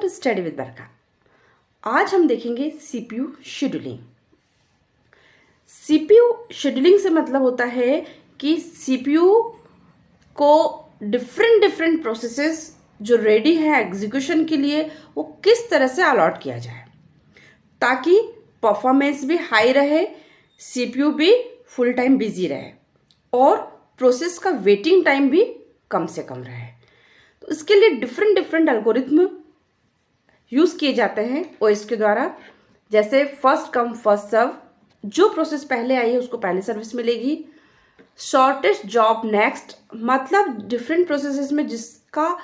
To study with बरका। आज हम देखेंगे सीपीयू शेड्यूलिंग। सीपीयू शेड्यूलिंग से मतलब होता है कि सीपीयू को डिफरेंट प्रोसेसेस जो रेडी है एग्जीक्यूशन के लिए वो किस तरह से अलॉट किया जाए ताकि परफॉर्मेंस भी हाई रहे, सीपीयू भी फुल टाइम बिजी रहे और प्रोसेस का वेटिंग टाइम भी कम से कम रहे। तो इसके लिए डिफरेंट एल्गोरिथम यूज किए जाते हैं ओएस के द्वारा, जैसे फर्स्ट कम फर्स्ट सर्व, जो प्रोसेस पहले आई है उसको पहले सर्विस मिलेगी। शॉर्टेस्ट जॉब नेक्स्ट, मतलब डिफरेंट प्रोसेसेस में जिसका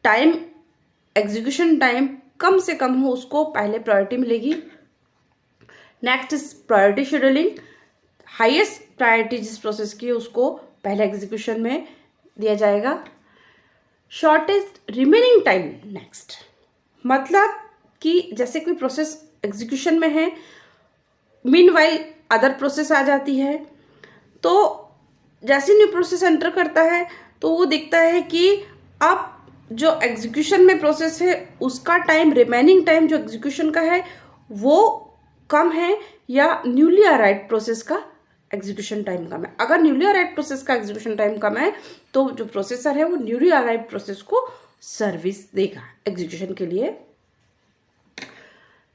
टाइम एग्जीक्यूशन टाइम कम से कम हो उसको पहले प्रायोरिटी मिलेगी। Next is priority scheduling, highest priority जिस प्रोसेस की उसको पहले एग्जीक्यूशन में दिया जाएगा। शॉर्टेस्ट रिमेनिंग टाइम नेक्स्ट, मतलब कि जैसे कोई प्रोसेस एग्जीक्यूशन में है, मीनवाइल अदर प्रोसेस आ जाती है, तो जैसे न्यू प्रोसेस एंटर करता है तो वो देखता है कि अब जो एग्जीक्यूशन में प्रोसेस है उसका टाइम, रिमेनिंग टाइम जो एग्जीक्यूशन का है वो कम है या न्यूली अराइव्ड प्रोसेस का एग्जीक्यूशन टाइम कम है। अगर न्यूली अराइव्ड प्रोसेस का एग्जीक्यूशन टाइम कम है तो जो प्रोसेसर है वो न्यूली अराइव्ड प्रोसेस को सर्विस देगा एग्जीक्यूशन के लिए।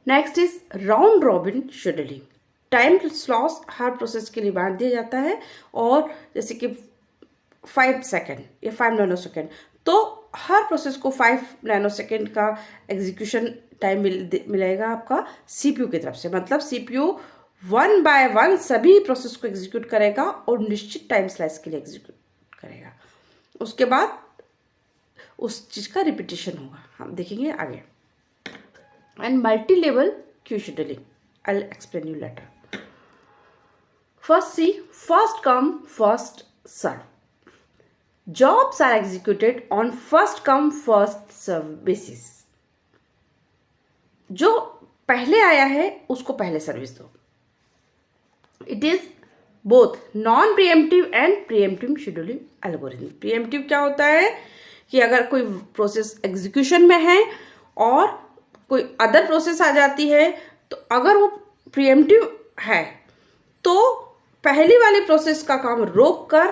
Next is round robin scheduling. Time slots her process के लिए बांट दिया जाता है और जैसे कि 5 सेकेंड या 5 नैनो सेकेंड, तो हर प्रोसेस को 5 नैनो सेकेंड का एग्जीक्यूशन टाइम मिलेगा आपका सीपीयू की तरफ से। मतलब सीपीयू 1 बाय 1 सभी प्रोसेस को एग्जीक्यूट करेगा और निश्चित टाइम स्लाइस के लिए एग्जीक्यूट करेगा। उसके बाद उस चीज का रिपीटिशन होगा, हम देखेंगे आगे। And multi level queue scheduling, I will explain you later. First, see, first come, first serve. Jobs are executed on first come, first serve basis. जो पहले आया है उसको पहले सर्विस दो। It is both non-preemptive and preemptive scheduling algorithm. Preemptive क्या होता है कि अगर कोई प्रोसेस एग्जीक्यूशन में है और कोई अदर प्रोसेस आ जाती है तो अगर वो प्रिएम्प्टिव है तो पहली वाली प्रोसेस का काम रोक कर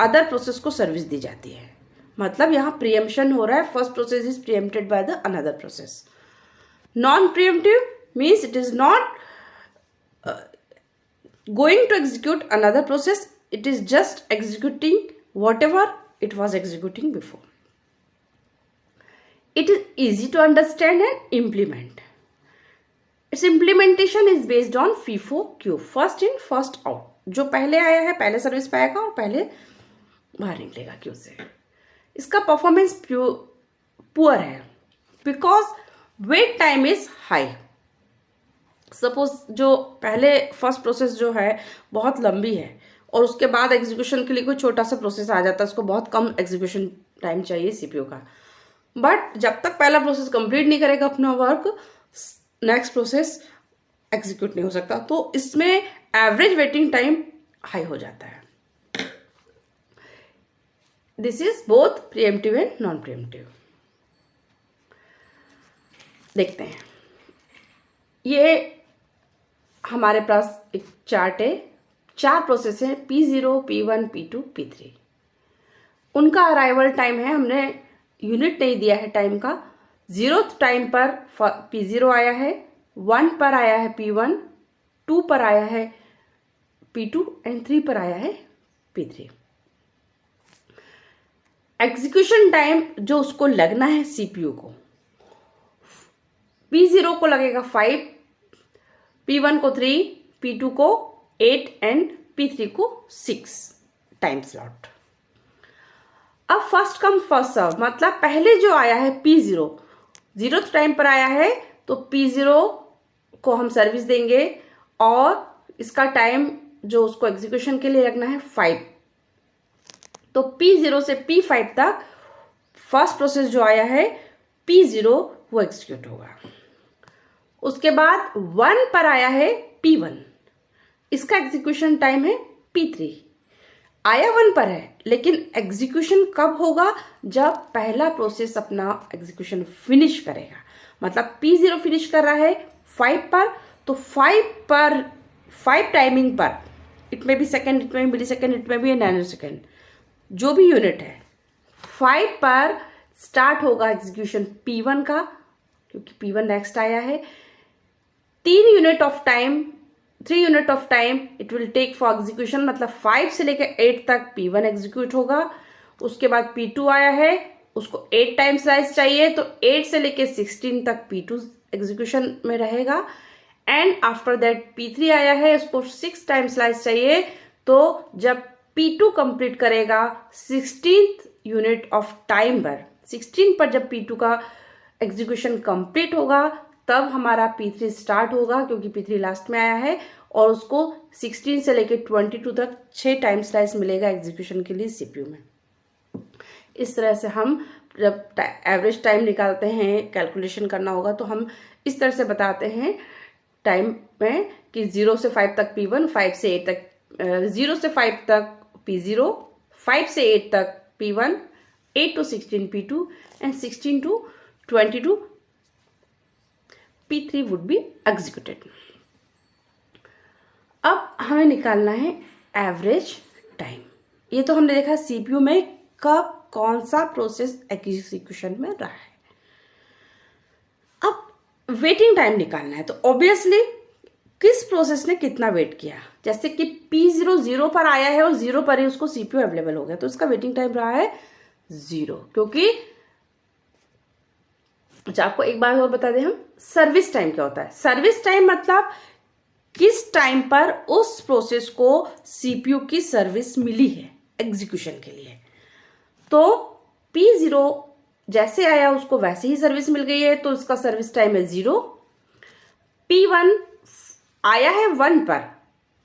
अदर प्रोसेस को सर्विस दी जाती है। मतलब यहाँ प्रियम्पशन हो रहा है, first process is preempted by the another process. Non preemptive means it is not going to execute another process, it is just executing whatever it was executing before. It is easy to understand and implement. Its implementation is based on FIFO queue, first in first out. जो पहले आया है पहले service पाएगा और पहले बाहर निकलेगा क्यू से। इसका परफॉर्मेंस पुअर है because wait time is high. Suppose जो पहले फर्स्ट प्रोसेस जो है बहुत लंबी है और उसके बाद एग्जीक्यूशन के लिए कोई छोटा सा प्रोसेस आ जाता है, उसको बहुत कम एग्जीक्यूशन टाइम चाहिए सीपीयू का, बट जब तक पहला प्रोसेस कंप्लीट नहीं करेगा अपना वर्क नेक्स्ट प्रोसेस एग्जीक्यूट नहीं हो सकता। तो इसमें एवरेज वेटिंग टाइम हाई हो जाता है। This is both preemptive and non preemptive. देखते हैं, ये हमारे पास एक चार्ट है, 4 प्रोसेस है, P0, P1, P2, P3। उनका अराइवल टाइम है, हमने यूनिट नहीं दिया है टाइम का। 0th टाइम पर P0 आया है, 1 पर आया है P1, 2 पर आया है P2 एंड 3 पर आया है P3। एग्जीक्यूशन टाइम जो उसको लगना है सीपीयू को, P0 को लगेगा 5, P1 को 3, P2 को 8 एंड P3 को 6 टाइम स्लॉट। अब फर्स्ट कम फर्स्ट सर्व, मतलब पहले जो आया है P0 0th टाइम पर आया है तो P0 को हम सर्विस देंगे और इसका टाइम जो उसको एग्जीक्यूशन के लिए लगना है 5। तो P0 से P5 तक फर्स्ट प्रोसेस जो आया है P0 वो एग्जीक्यूट होगा। उसके बाद 1 पर आया है P1, इसका एग्जीक्यूशन टाइम है P3 आया 1 पर है, लेकिन एग्जीक्यूशन कब होगा? जब पहला प्रोसेस अपना एग्जीक्यूशन फिनिश करेगा। मतलब P0 फिनिश कर रहा है 5 पर, तो 5 टाइमिंग पर, इट में भी सेकेंड, इट में भी मिली सेकेंड, इट में भी नैनो सेकेंड, जो भी यूनिट है, 5 पर स्टार्ट होगा एग्जीक्यूशन P1 का, क्योंकि P1 नेक्स्ट आया है। 3 unit of time it will take for execution, मतलब 5 से लेकर 8 तक P1 एग्जीक्यूट होगा। उसके बाद P2 आया है, उसको 8 टाइम स्लाइस चाहिए, तो 8 से लेकर 16 तक P2 एग्जीक्यूशन में रहेगा। एंड आफ्टर दैट P3 आया है, उसको 6 टाइम स्लाइस चाहिए, तो जब P2 कंप्लीट करेगा 16th यूनिट ऑफ टाइम पर, 16 पर जब P2 का एग्जीक्यूशन कंप्लीट होगा, तब हमारा P3 स्टार्ट होगा, क्योंकि P3 लास्ट में आया है, और उसको 16 से लेकर 22 तक 6 टाइम स्लाइस मिलेगा एग्जीक्यूशन के लिए CPU में। इस तरह से हम जब एवरेज टाइम निकालते हैं, कैलकुलेशन करना होगा, तो हम इस तरह से बताते हैं टाइम में कि 0 से 5 तक P1, 5 से 8 तक 0 से 5 तक P0, 5 से 8 तक P1, 8 to 16 P2, and 16 to 22 P3 would be executed। अब हमें निकालना है एवरेज टाइम। ये तो हमने देखा CPU में कब कौन सा प्रोसेस एग्जीक्यूशन में रहा है। अब वेटिंग टाइम निकालना है, तो ऑब्वियसली किस प्रोसेस ने कितना वेट किया। जैसे कि P0 0 पर आया है और 0 पर ही उसको CPU अवेलेबल हो गया, तो इसका वेटिंग टाइम रहा है 0। क्योंकि अच्छा, आपको एक बात और बता दें हम, सर्विस टाइम क्या होता है। सर्विस टाइम मतलब किस टाइम पर उस प्रोसेस को CPU की सर्विस मिली है एग्जीक्यूशन के लिए। तो P0 जैसे आया उसको वैसे ही सर्विस मिल गई है, तो उसका सर्विस टाइम है 0। P1 आया है 1 पर,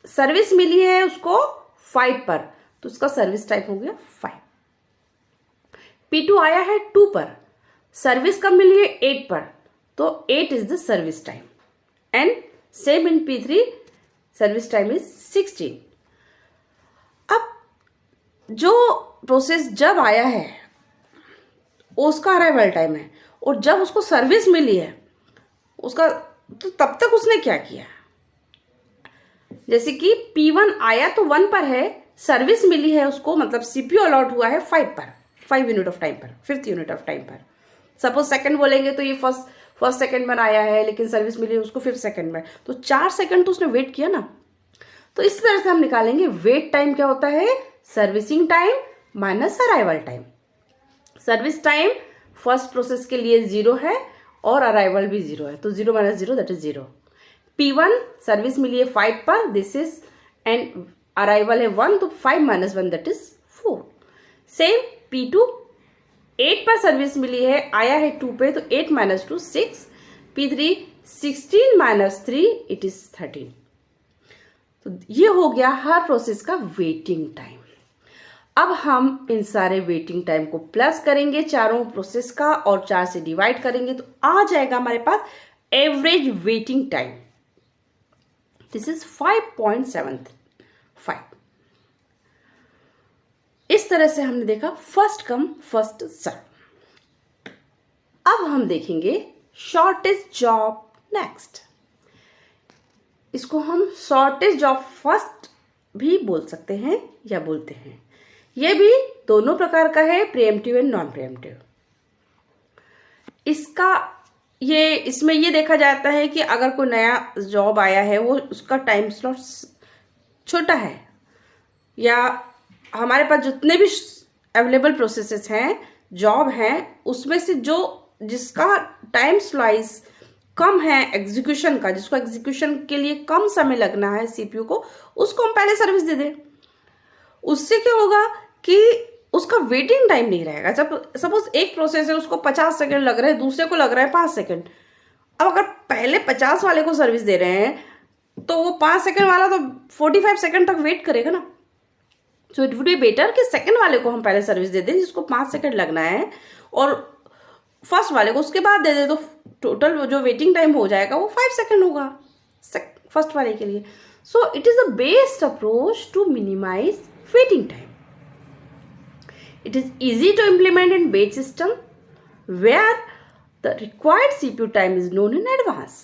सर्विस मिली है उसको 5 पर, तो उसका सर्विस टाइम हो गया 5। P2 आया है 2 पर, सर्विस कब मिली है 8 पर, तो 8 is the service time. And same in P3, service time is 16। अब जो प्रोसेस जब आया है उसका अराइवल टाइम है, और जब उसको सर्विस मिली है उसका, तो तब तक उसने क्या किया। जैसे कि P1 आया तो 1 पर है, सर्विस मिली है उसको, मतलब CPU अलॉट हुआ है 5 पर, 5 यूनिट ऑफ टाइम पर, 5th यूनिट ऑफ टाइम पर। सपोज सेकंड बोलेंगे तो ये फर्स्ट सेकंड में आया है, लेकिन सर्विस मिली है उसको 5th सेकंड में, तो 4 सेकंड तो उसने वेट किया ना। तो इस तरह से हम निकालेंगे वेट टाइम क्या होता है, servicing time minus arrival time. Service time first process के लिए 0 है और अराइवल भी 0 है, तो 0 minus 0 that is 0। P1 service मिली है 5 पर, दिस इज, एंड अराइवल है 1, तो 5 minus 1 that is 4। Same P2 8 पर सर्विस मिली है, आया है 2 पे, तो 8 minus 2 6। P3 16 minus 3 it is 13। तो ये हो गया हर प्रोसेस का वेटिंग टाइम। अब हम इन सारे वेटिंग टाइम को प्लस करेंगे चारों प्रोसेस का, और 4 से डिवाइड करेंगे, तो आ जाएगा हमारे पास average waiting time. This is 5.75। इस तरह से हमने देखा फर्स्ट कम फर्स्ट सर्व। अब हम देखेंगे शॉर्टेस्ट जॉब नेक्स्ट। इसको हम शॉर्टेस्ट जॉब फर्स्ट भी बोल सकते हैं या बोलते हैं। यह भी दोनों प्रकार का है, प्रीएम्प्टिव एंड नॉन प्रीएम्प्टिव। इसमें ये देखा जाता है कि अगर कोई नया जॉब आया है, वो उसका टाइम स्लॉट छोटा है, या हमारे पास जितने भी अवेलेबल प्रोसेसेस हैं, जॉब हैं, उसमें से जिसका टाइम स्लाइस कम है एग्जीक्यूशन का, जिसको एग्जीक्यूशन के लिए कम समय लगना है CPU को, उसको हम पहले सर्विस दे दें। उससे क्या होगा कि उसका वेटिंग टाइम नहीं रहेगा। जब सपोज एक प्रोसेस है, उसको 50 सेकंड लग रहे हैं, दूसरे को लग रहा है 5 सेकंड। अब अगर पहले 50 वाले को सर्विस दे रहे हैं, तो वो 5 सेकंड वाला तो 45 सेकंड तक वेट करेगा ना। So it would be better कि सेकंड वाले को हम पहले सर्विस दे दें, जिसको 5 सेकंड लगना है, और फर्स्ट वाले को उसके बाद दे दे, तो टोटल जो वेटिंग टाइम हो जाएगा वो 5 सेकंड होगा फर्स्ट वाले के लिए। So it is the best approach to minimise waiting time. It is easy to implement in batch system where the required CPU time is known in advance.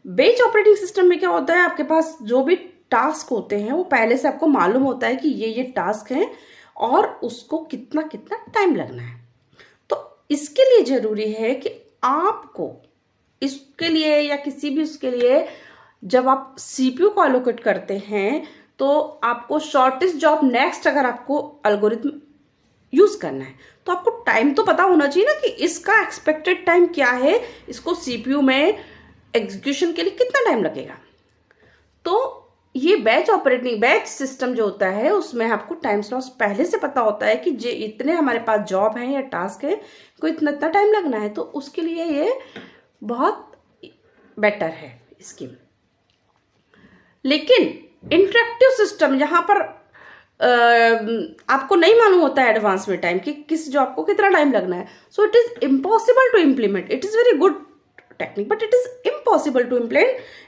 बेच operating system में क्या होता है, आपके पास जो भी टास्क होते हैं वो पहले से आपको मालूम होता है कि ये टास्क है और उसको कितना कितना टाइम लगना है. तो इसके लिए जरूरी है कि आपको इसके लिए या किसी भी उसके लिए जब आप सीपीयू को एलोकेट करते हैं तो आपको शॉर्टेस्ट जॉब नेक्स्ट अगर आपको एल्गोरिथम यूज करना है तो आपको टाइम तो पता होना चाहिए ना कि इसका एक्सपेक्टेड टाइम क्या है, इसको सीपीयू में एग्जीक्यूशन के लिए कितना टाइम लगेगा. तो ये बैच सिस्टम जो होता है उसमें आपको टाइम स्लॉट्स पहले से पता होता है कि जे इतने हमारे पास जॉब है या टास्क है को इतना इतना टाइम लगना है. तो उसके लिए ये बहुत बेटर है स्कीम. लेकिन इंटरेक्टिव सिस्टम जहां पर आपको नहीं मालूम होता है एडवांस में टाइम कि किस जॉब को कितना टाइम लगना है. So it is impossible to implement. It is very good technique but it is impossible to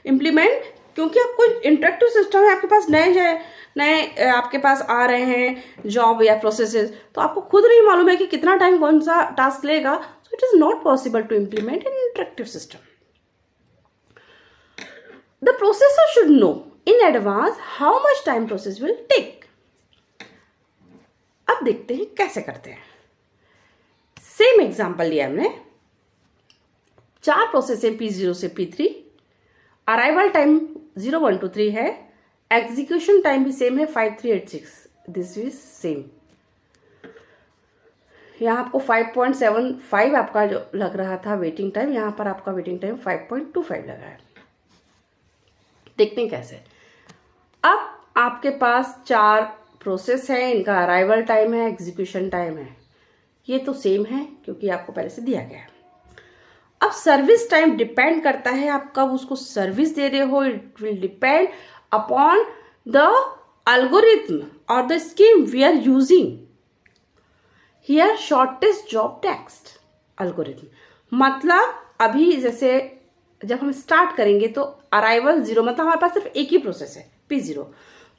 implement क्योंकि आपको इंटरेक्टिव सिस्टम है, आपके पास नए आपके पास आ रहे हैं जॉब या प्रोसेसेस, तो आपको खुद नहीं मालूम है कि कितना टाइम कौन सा टास्क लेगा. So it is not possible to implement in interactive system. The processor should know in advance how much time process will take. अब देखते हैं कैसे करते हैं. सेम एग्जांपल लिया हमने. 4 प्रोसेस है P0 से P3. अराइवल टाइम 0 1 2 3 है. एग्जीक्यूशन टाइम भी सेम है 5 3 8 6. This is same. यहाँ आपको 5.75 आपका जो लग रहा था वेटिंग टाइम, यहाँ पर आपका वेटिंग टाइम 5.25 लगा है. देखते हैं कैसे. अब आपके पास 4 प्रोसेस है, इनका अराइवल टाइम है, एग्जीक्यूशन टाइम है, ये तो सेम है क्योंकि आपको पहले से दिया गया है. अब सर्विस टाइम डिपेंड करता है आप कब उसको सर्विस दे रहे हो. It will depend upon the algorithm और the scheme we are using here. Shortest job text algorithm मतलब अभी जैसे जब हम स्टार्ट करेंगे तो अराइवल 0 मतलब हमारे पास सिर्फ एक ही प्रोसेस है P0,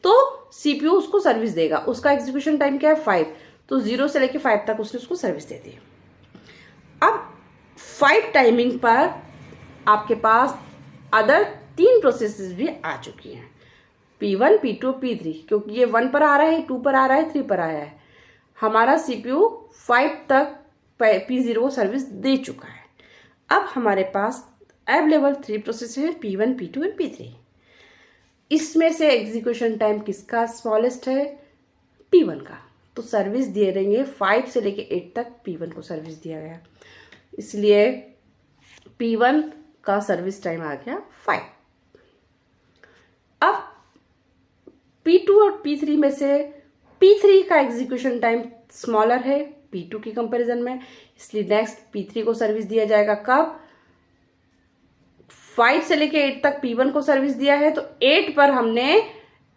तो सीपीयू उसको सर्विस देगा. उसका एग्जीक्यूशन टाइम क्या है 5, तो 0 से लेके 5 तक उसने उसको सर्विस दे दी. अब 5 टाइमिंग पर आपके पास अदर 3 प्रोसेसेस भी आ चुकी हैं, P1 P2 P3. क्योंकि ये 1 पर आ रहा है, 2 पर आ रहा है, 3 पर आया है. हमारा सीपीयू 5 तक P0 को सर्विस दे चुका है. अब हमारे पास अवेलेबल 3 प्रोसेस हैं P1 P2 और P3. इसमें से एग्जीक्यूशन टाइम किसका स्मॉलेस्ट है? P1 का. तो सर्विस दिए रहेंगे 5 से लेके 8 तक P1 को सर्विस दिया गया, इसलिए P1 का सर्विस टाइम आ गया 5. अब P2 और P3 में से P3 का एग्जीक्यूशन टाइम स्मॉलर है P2 की कंपैरिजन में, इसलिए नेक्स्ट P3 को सर्विस दिया जाएगा. कब? 5 से लेके 8 तक P1 को सर्विस दिया है, तो 8 पर हमने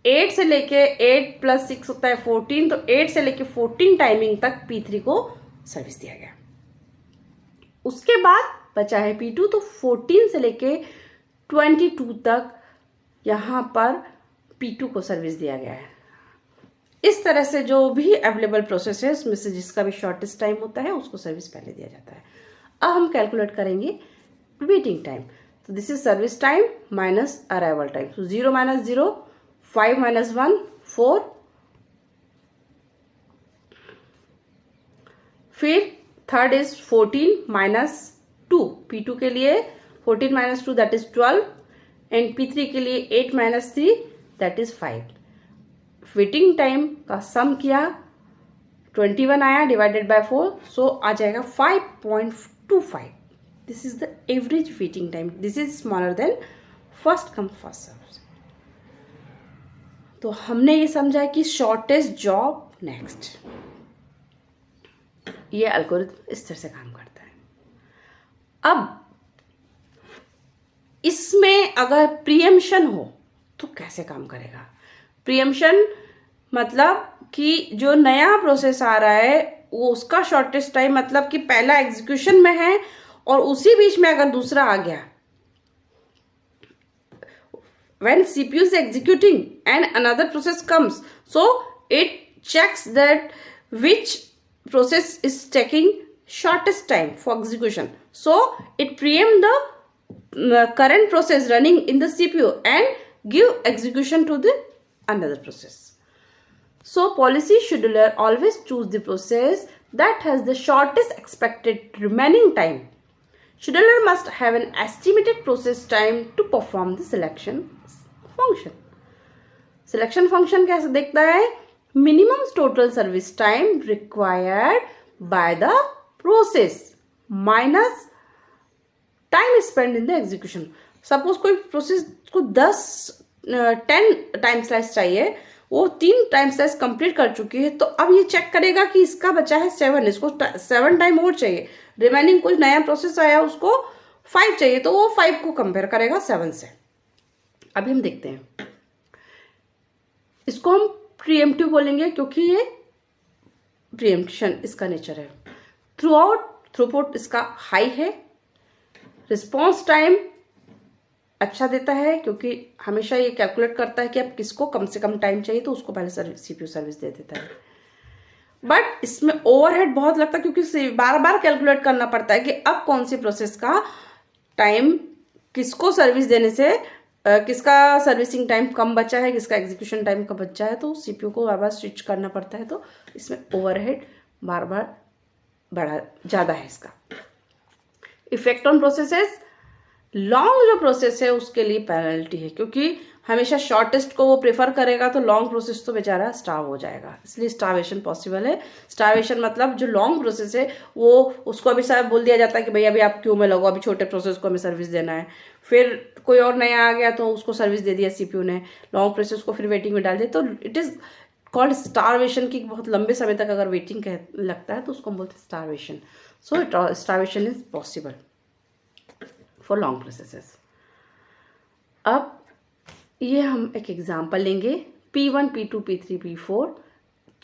8 से लेके 8 + 6 होता है 14, तो 8 से लेके 14 टाइमिंग तक P3 को सर्विस दिया गया. उसके बाद बचा है P2, तो 14 से लेके 22 तक यहां पर P2 को सर्विस दिया गया है. इस तरह से जो भी अवेलेबल प्रोसेस है उसमें से जिसका भी शॉर्टेस्ट टाइम होता है उसको सर्विस पहले दिया जाता है. अब हम कैलकुलेट करेंगे वेटिंग टाइम. तो this is service time minus arrival time. तो 0 - 0, 5 - 1 4, फिर थर्ड इज 14 - 2. P2 के लिए 14 - 2 दैट इज 12, एंड P3 के लिए 8 - 3 दैट इज 5. वेटिंग टाइम का सम किया 21 आया डिवाइडेड बाय 4, सो आ जाएगा 5.25. This is the average waiting time. This is smaller than first come first serve. तो हमने ये समझा कि शॉर्टेस्ट जॉब नेक्स्ट, ये एल्गोरिथम इस तरह से काम करता है. अब इसमें अगर प्रीएम्पशन हो तो कैसे काम करेगा? प्रीएम्पशन मतलब कि जो नया प्रोसेस आ रहा है वो उसका शॉर्टेस्ट टाइम मतलब कि पहला एग्जीक्यूशन में है और उसी बीच में अगर दूसरा आ गया, when CPU is executing and another process comes, so it checks that which process is taking shortest time for execution, so it preempt the current process running in the CPU and give execution to the another process. So policy scheduler always choose the process that has the shortest expected remaining time. Scheduler must have an estimated process time to perform the selection function. Selection function कैसे देखता है? Minimum total service time required by the process minus time spent in the execution. Suppose कोई process को 10 time slice चाहिए, वो 3 time slice complete कर चुकी है, तो अब ये चेक करेगा कि इसका बचा है 7, इसको 7 टाइम और चाहिए, रिमेनिंग कुछ नया प्रोसेस आया उसको 5 चाहिए, तो वो 5 को कंपेयर करेगा 7 से. अभी हम देखते हैं, इसको हम प्रीएम्प्टिव बोलेंगे क्योंकि ये प्रीएम्प्शन इसका नेचर है. थ्रूपुट इसका हाई है. रिस्पॉन्स टाइम अच्छा देता है क्योंकि हमेशा ये कैलकुलेट करता है कि अब किसको कम से कम टाइम चाहिए तो उसको पहले सीपीयू सर्विस दे देता है. बट इसमें ओवरहेड बहुत लगता है क्योंकि बार बार कैलकुलेट करना पड़ता है कि अब कौन सी प्रोसेस का टाइम किसको सर्विस देने से किसका सर्विसिंग टाइम कम बचा है, किसका एग्जीक्यूशन टाइम कम बचा है, तो सीपीयू को बार बार स्विच करना पड़ता है. तो इसमें ओवरहेड बार बार ज़्यादा है इसका. इफेक्ट ऑन प्रोसेसेस, लॉन्ग जो प्रोसेस है उसके लिए पेनल्टी है क्योंकि हमेशा शॉर्टेस्ट को वो प्रेफर करेगा, तो लॉन्ग प्रोसेस तो बेचारा स्टार्व हो जाएगा, इसलिए स्टार्वेशन पॉसिबल है. स्टार्वेशन मतलब जो लॉन्ग प्रोसेस है वो उसको अभी साहब बोल दिया जाता है कि भाई अभी आप क्यू में लगो, अभी छोटे प्रोसेस को हमें सर्विस देना है. फिर कोई और नया आ गया तो उसको सर्विस दे दिया सीपीयू ने, लॉन्ग प्रोसेस को फिर वेटिंग में डाल दिया, तो इट इज कॉल्ड स्टार्वेशन. की बहुत लंबे समय तक अगर वेटिंग लगता है तो उसको हम बोलते हैं starvation. So starvation is possible for long processes. अब ये हम एक एग्जांपल लेंगे. P1, P2, P3, P4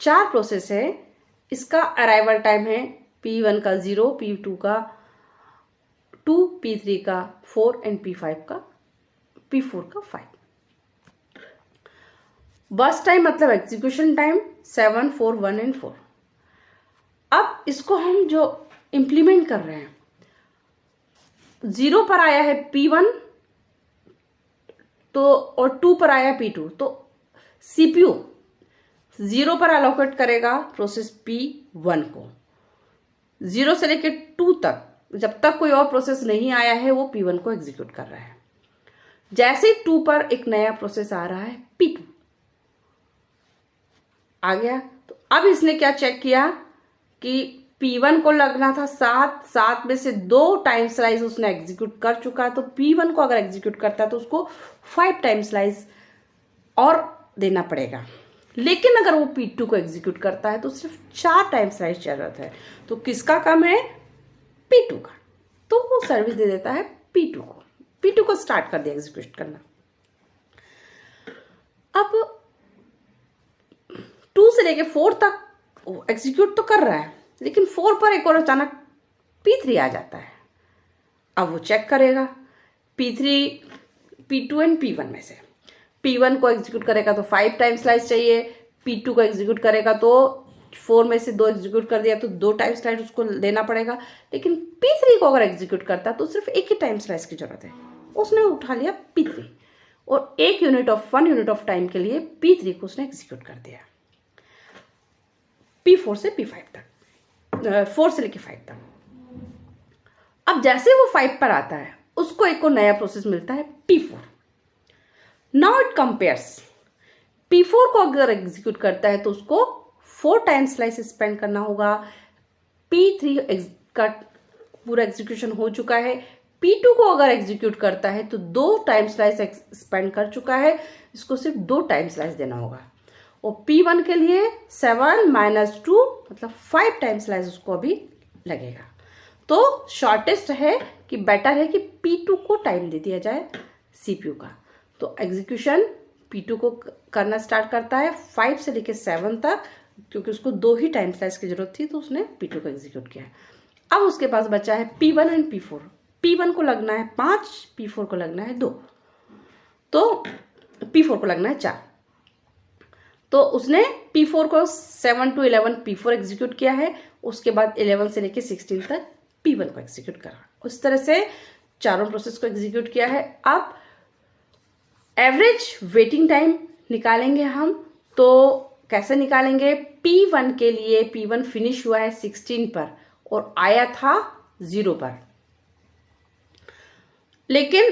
4 process है. इसका अराइवल टाइम है P1 का 0, P2 का 2, P3 का 4 एंड P4 का 5. बस टाइम मतलब एग्जीक्यूशन टाइम 7, 4, 1 एंड 4. अब इसको हम जो इम्प्लीमेंट कर रहे हैं, 0 पर आया है P1 तो और 2 पर आया P2, तो सीपीयू 0 पर अलोकेट करेगा प्रोसेस P1 को. 0 से लेकर 2 तक, जब तक कोई और प्रोसेस नहीं आया है वो P1 को एग्जीक्यूट कर रहा है. जैसे ही 2 पर एक नया प्रोसेस आ रहा है P2 आ गया, तो अब इसने क्या चेक किया कि P1 को लगना था 7 में से 2 टाइम स्लाइस उसने एग्जीक्यूट कर चुका है, तो P1 को अगर एग्जीक्यूट करता है तो उसको 5 टाइम स्लाइस और देना पड़ेगा. लेकिन अगर वो P2 को एग्जीक्यूट करता है तो सिर्फ 4 टाइम स्लाइस जरूरत है. तो किसका कम है? P2 का. तो वो सर्विस दे देता है P2 को स्टार्ट कर दिया एग्जीक्यूट करना. अब 2 से लेके 4 तक एग्जीक्यूट तो कर रहा है, लेकिन 4 पर एक और अचानक P3 आ जाता है. अब वो चेक करेगा P3, P2 एंड P1 में से. P1 को एग्जीक्यूट करेगा तो 5 टाइम स्लाइस चाहिए, P2 को एग्जीक्यूट करेगा तो 4 में से 2 एग्जीक्यूट कर दिया तो 2 टाइम स्लाइस उसको देना पड़ेगा. लेकिन P3 को अगर एग्जीक्यूट करता तो सिर्फ एक ही टाइम स्लाइस की जरूरत है. उसने उठा लिया P3 और 1 यूनिट ऑफ टाइम के लिए P3 को उसने एग्जीक्यूट कर दिया P4 से P5 तक, 4 से लेके 5 तक. अब जैसे वो 5 पर आता है उसको एक और नया प्रोसेस मिलता है P4. Now it compares. P4 को अगर एग्जीक्यूट करता है तो उसको 4 टाइम स्लाइस स्पेंड करना होगा. P3 का पूरा एग्जीक्यूशन हो चुका है. P2 को अगर एग्जीक्यूट करता है तो 2 टाइम स्लाइस स्पेंड कर चुका है, इसको सिर्फ 2 टाइम स्लाइस देना होगा. और P1 के लिए 7 - 2 मतलब 5 टाइम स्लाइस उसको अभी लगेगा. तो शॉर्टेस्ट है कि बेटर है कि P2 को टाइम दे दिया जाए सीपीयू का. तो एग्जीक्यूशन P2 को करना स्टार्ट करता है 5 से लेकर 7 तक, क्योंकि उसको 2 ही टाइम स्लाइस की जरूरत थी तो उसने P2 को एग्जीक्यूट किया. अब उसके पास बचा है P1 एंड P4. P1 को लगना है 5, P4 को लगना है 2, तो P4 को लगना है 4. तो उसने P4 को 7 to 11 P4 एग्जीक्यूट किया है उसके बाद 11 से लेके 16 तक P1 को एग्जीक्यूट करा। उस तरह से चारों प्रोसेस को एग्जीक्यूट किया है। अब एवरेज वेटिंग टाइम निकालेंगे हम, तो कैसे निकालेंगे? P1 के लिए P1 फिनिश हुआ है 16 पर और आया था 0 पर, लेकिन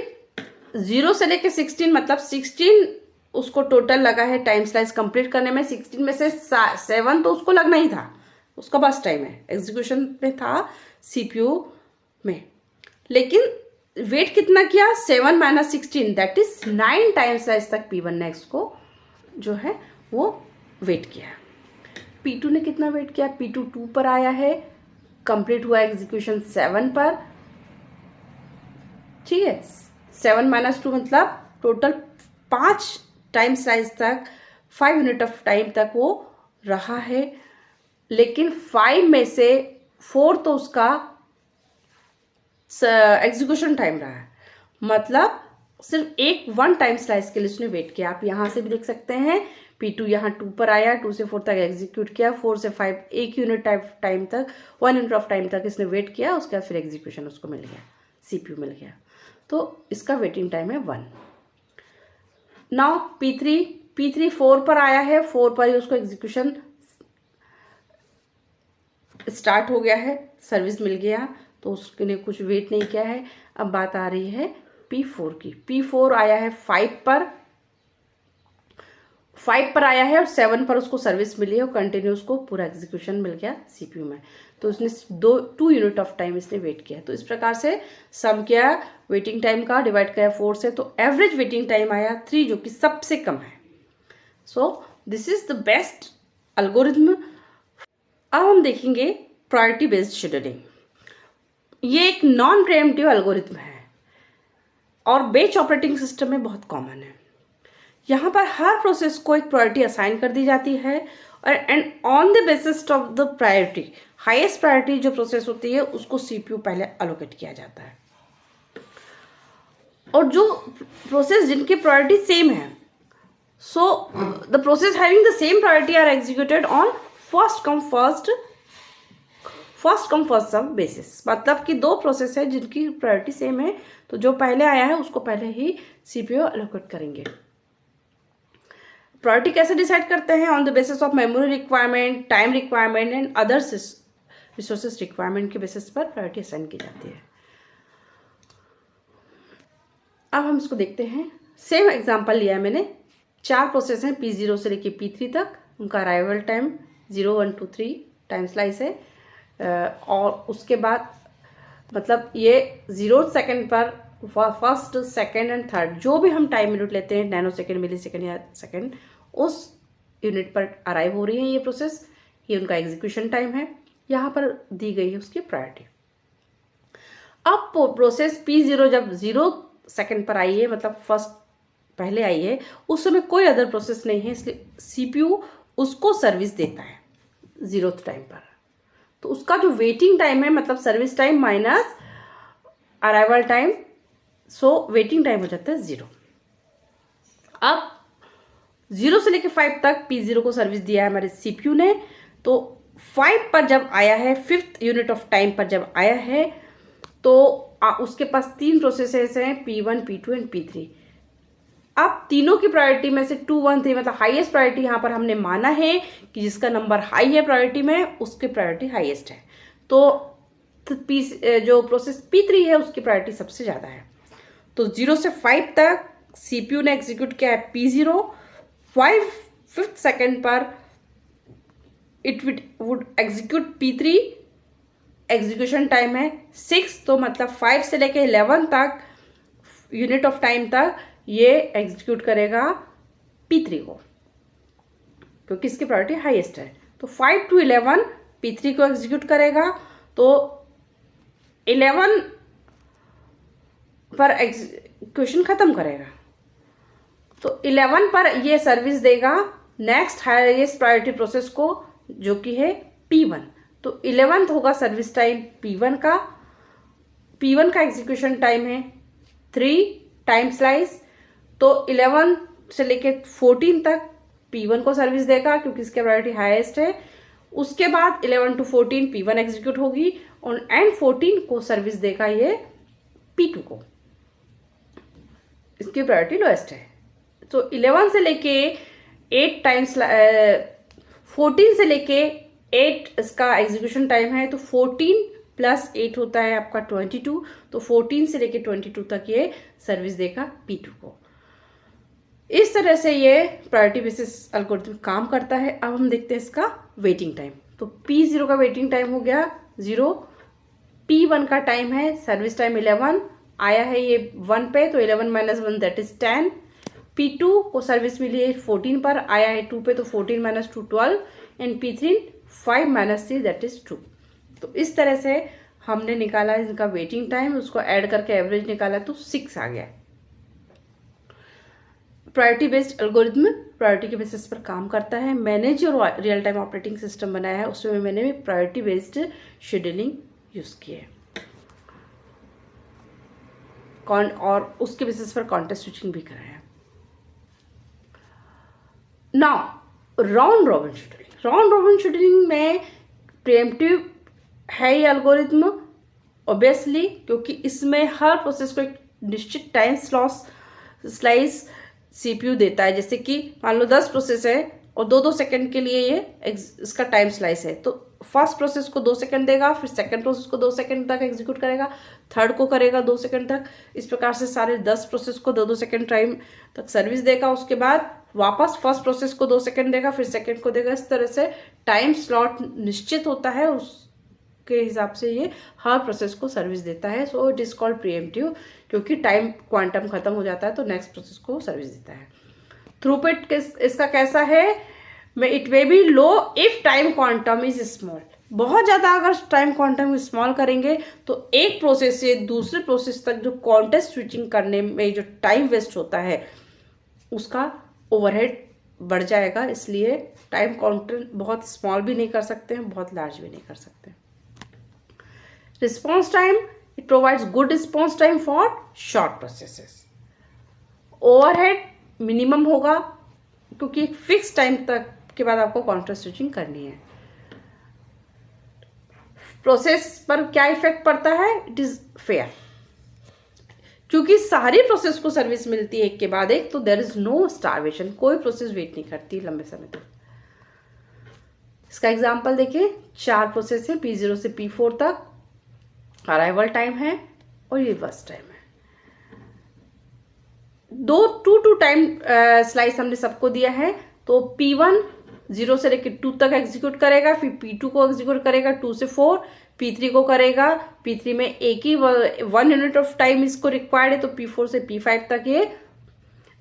0 से लेके 16 मतलब 16 उसको टोटल लगा है टाइम स्लाइस कंप्लीट करने में। 16 में से 7 तो उसको लगना ही था, उसका बस टाइम है, एग्जीक्यूशन में था CPU में। लेकिन वेट कितना किया? 7 minus 16 that is 9 time slice तक P1 ने इसको जो है वो वेट किया। P2 ने कितना वेट किया? P2 2 पर आया है, कंप्लीट हुआ एग्जीक्यूशन 7 पर, ठीक है। 7 माइनस 2 मतलब टोटल 5 टाइम स्लाइस तक 5 यूनिट ऑफ टाइम तक वो रहा है, लेकिन 5 में से 4 तो उसका एग्जीक्यूशन टाइम रहा है, मतलब सिर्फ एक 1 टाइम स्लाइस के लिए उसने वेट किया। आप यहां से भी देख सकते हैं, P2 यहाँ 2 पर आया, 2 से 4 तक एग्जीक्यूट किया, 4 से 5 1 यूनिट टाइम तक 1 यूनिट ऑफ टाइम तक इसने वेट किया, उसके बाद फिर एग्जीक्यूशन उसको मिल गया, CPU मिल गया, तो इसका वेटिंग टाइम है 1। नाउ P3 4 पर आया है, 4 पर ही उसको एग्जीक्यूशन स्टार्ट हो गया है, सर्विस मिल गया, तो उसने कुछ वेट नहीं किया है। अब बात आ रही है P4 की। P4 आया है 5 पर आया है और 7 पर उसको सर्विस मिली है और कंटिन्यू उसको पूरा एग्जीक्यूशन मिल गया CPU में, तो उसने 2 यूनिट ऑफ टाइम इसने वेट किया। तो इस प्रकार से सम किया वेटिंग टाइम का, डिवाइड किया 4 से, तो एवरेज वेटिंग टाइम आया 3, जो कि सबसे कम है। So this is the best algorithm. अब हम देखेंगे प्रायोरिटी बेस्ड शेड्यूलिंग। ये एक नॉन प्रीएम्प्टिव एल्गोरिथम है और बेच ऑपरेटिंग सिस्टम में बहुत कॉमन है। यहाँ पर हर प्रोसेस को एक प्रायोरिटी असाइन कर दी जाती है और and on the basis of the priority, highest priority जो प्रोसेस होती है उसको CPU पहले अलोकेट किया जाता है। और जो प्रोसेस जिनकी प्रायोरिटी सेम है, so the process having the same priority are executed on first come first serve basis. मतलब कि 2 प्रोसेस है जिनकी प्रायोरिटी सेम है, तो जो पहले आया है उसको पहले ही CPU अलोकेट करेंगे। प्रायोरिटी कैसे डिसाइड करते हैं? On the basis of memory requirement, time requirement and other resources requirement के बेसिस पर प्रायोरिटी असाइन की जाती है। अब हम इसको देखते हैं। सेम एग्जांपल लिया है मैंने। 4 प्रोसेस हैं P0 से लेके P3 तक, उनका अराइवल टाइम 0 1 2 3 टाइम स्लाइस है, और उसके बाद मतलब ये 0 सेकेंड पर फर्स्ट, सेकेंड एंड थर्ड जो भी हम टाइम यूनिट लेते हैं, नैनो सेकेंड, मिली सेकेंड या सेकेंड, उस यूनिट पर अराइव हो रही है ये प्रोसेस, ये उनका एग्जीक्यूशन टाइम है, यहाँ पर दी गई है उसकी प्रायोरिटी। अब प्रोसेस P0 जब 0 सेकेंड पर आई है, मतलब फर्स्ट पहले आई है, उस समय कोई अदर प्रोसेस नहीं है, इसलिए CPU उसको सर्विस देता है 0th टाइम पर। तो उसका जो वेटिंग टाइम है, मतलब service time minus arrival time, so waiting time हो जाता है 0। अब 0 से लेके 5 तक P0 को सर्विस दिया है हमारे CPU ने, तो 5 पर जब आया है, 5th यूनिट ऑफ टाइम पर जब आया है, तो उसके पास 3 प्रोसेसेस हैं, P1 P2 एंड P3। अब तीनों की प्रायोरिटी में से 2 1 3 मतलब हाईएस्ट प्रायोरिटी यहाँ पर हमने माना है कि जिसका नंबर हाई है प्रायोरिटी में उसकी प्रायोरिटी हाईएस्ट है, तो जो प्रोसेस P3 है उसकी प्रायोरिटी सबसे ज्यादा है। तो 0 से 5 तक CPU ने एग्जीक्यूट किया है P0, 5th सेकेंड पर it would execute P3, execution time है 6, तो मतलब 5 से लेके 11 तक यूनिट ऑफ टाइम तक ये एग्जीक्यूट करेगा P3 को, क्योंकि इसकी प्रायोरिटी हाईएस्ट है। तो 5 to 11 P3 को एग्जीक्यूट करेगा, तो 11 पर एग्जीक्यूशन खत्म करेगा, तो 11 पर ये सर्विस देगा नेक्स्ट हाईएस्ट प्रायोरिटी प्रोसेस को, जो कि है P1। तो 11th होगा सर्विस टाइम P1 का। P1 का एग्जीक्यूशन टाइम है 3 टाइम स्लाइस, तो 11 से लेके 14 तक P1 को सर्विस देगा क्योंकि इसकी प्रायोरिटी हाईएस्ट है। उसके बाद 11 to 14 P1 एग्जीक्यूट होगी और एंड 14 को सर्विस देगा ये P2 को। इसकी प्रायोरिटी लोएस्ट है। तो 11 से लेके 8 टाइम्स 14 से लेके 8 इसका एग्जीक्यूशन टाइम है, तो 14 प्लस 8 होता है आपका 22। तो 14 से लेके 22 तक ये सर्विस देगा P2 को। इस तरह से ये प्रायोरिटी बेसिस एल्गोरिथम काम करता है। अब हम देखते हैं इसका वेटिंग टाइम। तो P0 का वेटिंग टाइम हो गया 0, P1 का टाइम है सर्विस टाइम 11 आया है ये 1 पे, तो 11 माइनस 1 दैट इज 10। P2 को सर्विस मिली है 14 पर, आया है 2 पे, तो 14 minus 2 12 and P3 5 minus 3 that is 2। तो इस तरह से हमने निकाला इनका वेटिंग टाइम, उसको ऐड करके एवरेज निकाला तो 6 आ गया। प्रायोरिटी बेस्ड एल्गोरिथम प्रायोरिटी के बेसिस पर काम करता है। मैंने जो रियल टाइम ऑपरेटिंग सिस्टम बनाया है उसमें मैंने भी प्रायोरिटी बेस्ड शेड्यूलिंग यूज की है और उसके बेसिस पर कॉन्टेक्स्ट स्विचिंग भी कराया है। Now round robin scheduling. Round robin scheduling में प्रीएम्प्टिव है ये एल्गोरिथम ऑब्वियसली, क्योंकि इसमें हर प्रोसेस को एक निश्चित टाइम स्लाइस सीपीयू देता है। जैसे कि मान लो 10 प्रोसेस है और 2-2 सेकंड के लिए ये इसका टाइम स्लाइस है, तो फर्स्ट प्रोसेस को 2 सेकंड देगा, फिर सेकंड प्रोसेस को 2 सेकंड तक एग्जीक्यूट करेगा, थर्ड को करेगा 2 सेकंड तक। इस प्रकार से सारे 10 प्रोसेस को 2-2 सेकंड टाइम तक सर्विस देगा। उसके बाद वापस फर्स्ट प्रोसेस को 2 सेकंड देगा, फिर सेकंड को देगा। इस तरह से टाइम स्लॉट निश्चित होता है, उसके हिसाब से ये हर प्रोसेस को सर्विस देता है। So it is called pre-emptive, क्योंकि टाइम क्वांटम खत्म हो जाता है तो नेक्स्ट प्रोसेस को सर्विस देता है। थ्रूपुट इसका कैसा है? It may be low if time quantum is small. बहुत ज्यादा अगर टाइम क्वांटम स्मॉल करेंगे तो एक प्रोसेस से दूसरे प्रोसेस तक जो कॉन्टेक्स्ट स्विचिंग करने में जो टाइम वेस्ट होता है उसका ओवरहेड बढ़ जाएगा। इसलिए टाइम काउंटर बहुत स्मॉल भी नहीं कर सकते हैं, बहुत लार्ज भी नहीं कर सकते। Response time, it provides good response time for short processes. Overhead minimum होगा क्योंकि एक फिक्स टाइम तक के बाद आपको कॉन्टेक्स्ट स्विचिंग करनी है। प्रोसेस पर क्या इफेक्ट पड़ता है? इट इज फेयर, क्योंकि सारी प्रोसेस को सर्विस मिलती है एक के बाद एक, तो देयर इज नो स्टार्वेशन। कोई प्रोसेस वेट नहीं करती लंबे समय तक। इसका एग्जांपल देखिए, 4 प्रोसेस है P0 से P4 तक, अराइवल टाइम है और ये बस टाइम है। 2 टाइम स्लाइस हमने सबको दिया है। तो P1 0 से लेकर 2 तक एग्जीक्यूट करेगा, फिर P2 को एग्जीक्यूट करेगा 2 से 4, P3 को करेगा। P3 में एक ही 1 यूनिट ऑफ टाइम इसको रिक्वायर्ड है, तो P4 से P5 तक ये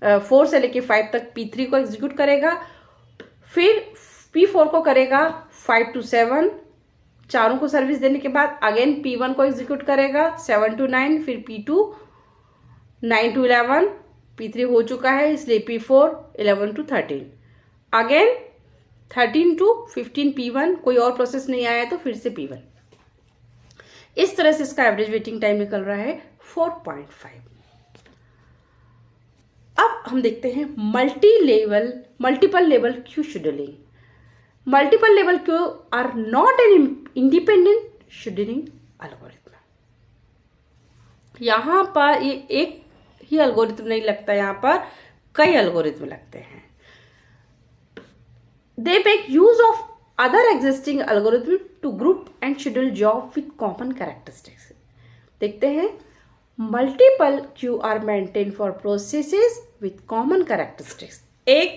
4 से लेकर 5 तक P3 को एग्जीक्यूट करेगा। फिर P4 को करेगा 5 to 7, चारों को सर्विस देने के बाद अगेन P1 को एग्जीक्यूट करेगा 7 to 9, फिर P2 9 to 11, P3 हो चुका है इसलिए P4 11 to 13, again 13 to 15 P1, कोई और प्रोसेस नहीं आया तो फिर से P1। इस तरह से इसका एवरेज वेटिंग टाइम निकल रहा है 4.5। अब हम देखते हैं multiple level queue scheduling. Multiple level Q R not an independent scheduling algorithm. यहां पर ये एक ही एल्गोरिथम नहीं लगता, यहां पर कई एल्गोरिथम लगते हैं। They make use of other existing algorithms to group and schedule job with common characteristics. देखते हैं, multiple queue are maintained for processes with common characteristics. एक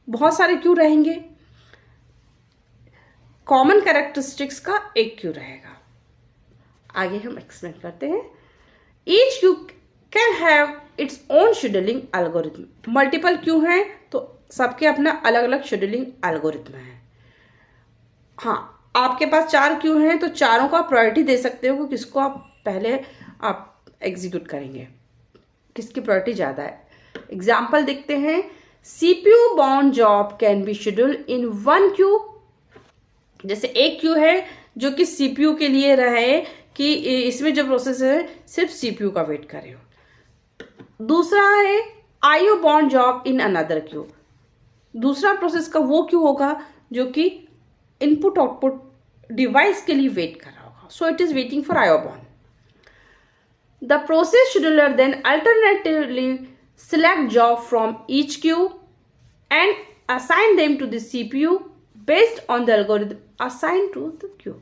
बहुत सारे क्यू रहेंगे, कॉमन कैरेक्टरिस्टिक्स का एक क्यू रहेगा। आगे हम एक्सप्लेन करते हैं। Each queue can have its own scheduling algorithm. Multiple Q हैं तो सबके अपना अलग अलग शेड्यूलिंग एल्गोरिथम है। हाँ, आपके पास 4 क्यू हैं तो चारों को आप प्रायोरिटी दे सकते हो कि किसको आप पहले आप एग्जीक्यूट करेंगे, किसकी प्रायोरिटी ज़्यादा है। एग्जाम्पल देखते हैं। CPU bound job can be schedule in 1 Q. जैसे एक क्यू है जो कि CPU के लिए रहे कि इसमें जो प्रोसेस है सिर्फ CPU का वेट करे हो। दूसरा है IO bound job in another Q. दूसरा प्रोसेस का वो क्यू होगा जो कि इनपुट आउटपुट डिवाइस के लिए वेट कर रहा होगा. सो it is waiting for IO bond. The process scheduler then alternatively select job from each queue and assign them to the CPU based on the algorithm assigned to the queue.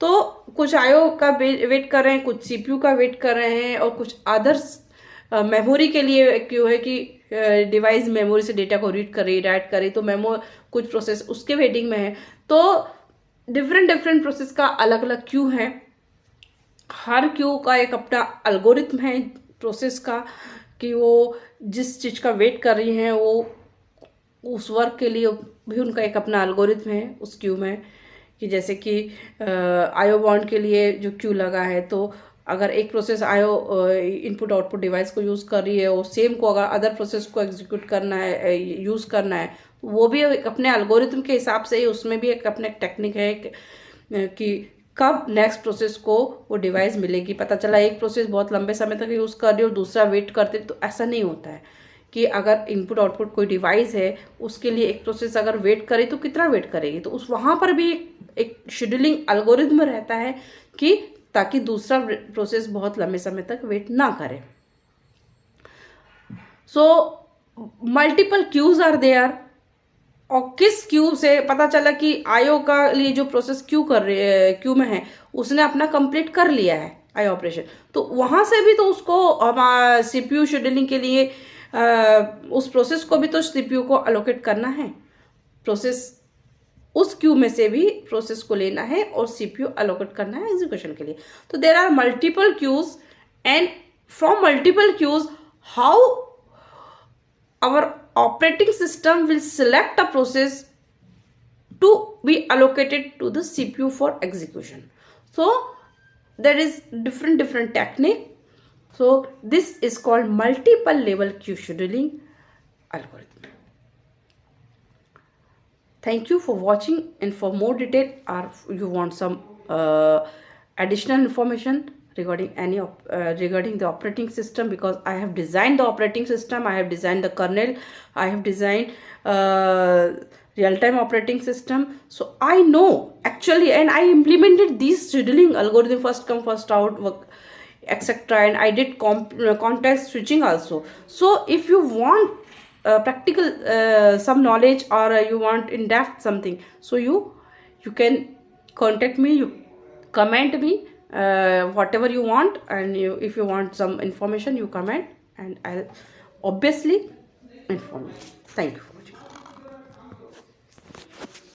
तो कुछ IO का wait कर रहे हैं, कुछ CPU का wait कर रहे हैं, और कुछ अदर्स मेमोरी के लिए क्यू है कि डिवाइस मेमोरी से डेटा को रीड करे, राइट करे, तो कुछ प्रोसेस उसके वेटिंग में है. तो डिफरेंट प्रोसेस का अलग अलग क्यू है. हर क्यू का एक अपना अल्गोरिथम है प्रोसेस का, कि वो जिस चीज़ का वेट कर रही हैं वो उस वर्क के लिए भी उनका एक अपना अल्गोरिथम है उस क्यू में. कि जैसे कि IO बॉन्ड के लिए जो क्यू लगा है, तो अगर एक process IO input output device को यूज़ कर रही है, वो सेम को अगर अदर प्रोसेस को एग्जीक्यूट करना है, यूज़ करना है, वो भी अपने अल्गोरिथम के हिसाब से ही उसमें भी एक अपने टेक्निक है कि कब नेक्स्ट प्रोसेस को वो डिवाइस मिलेगी. पता चला एक प्रोसेस बहुत लंबे समय तक यूज़ कर रही है और दूसरा वेट करते, तो ऐसा नहीं होता है कि अगर इनपुट आउटपुट कोई डिवाइस है उसके लिए एक प्रोसेस अगर वेट करे तो कितना वेट करेगी. तो उस वहाँ पर भी एक शेड्यूलिंग अल्गोरिथम रहता है कि ताकि दूसरा प्रोसेस बहुत लंबे समय तक वेट ना करे. So multiple queues are there. और किस क्यू से पता चला कि IO का लिए जो प्रोसेस क्यू में है उसने अपना कंप्लीट कर लिया है IO ऑपरेशन, तो वहां से भी तो उसको CPU शेड्यूलिंग के लिए उस प्रोसेस को भी तो CPU को अलोकेट करना है. प्रोसेस उस क्यू में से भी प्रोसेस को लेना है और CPU अलोकेट करना है एग्जीक्यूशन के लिए. तो there are multiple queues, and from multiple queues how our operating system will select a process to be allocated to the CPU for execution. So there is different technique. So this is called multiple level queue scheduling algorithm. Thank you for watching, and for more detail or you want some additional information regarding the operating system, because I have designed the operating system, I have designed the kernel, I have designed real-time operating system, so I know actually, and I implemented these scheduling algorithm, first come first out work, etc., and I did context switching also. So if you want practical some knowledge, or you want in depth something, so you can contact me, you comment me whatever you want, and if you want some information you comment, and I'll obviously inform you. Thank you.